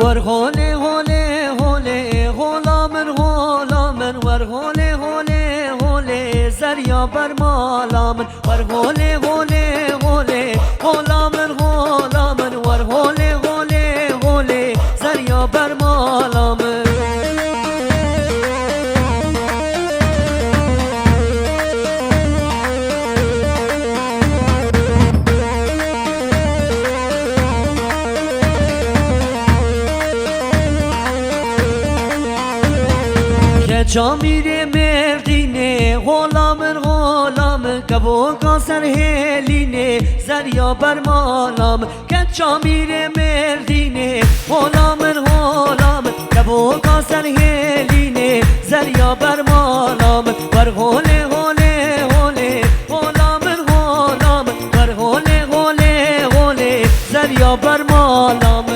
ور هوله هوله هوله غلامن غلامن ور هوله هوله هوله زریا بر مالامن ور هوله هوله هوله غلامن غلامن ور هوله هوله هوله زریا بر مالامن جامیره مردینه غلامن غلامن کبو کاسر هلینه زریا بر مالام که جامیره مردینه غلامن غلامن کبو کاسر هلینه زریا بر مالام ور هوله هوله هوله غلامن غلامن ور هوله هوله هوله زریا بر مالام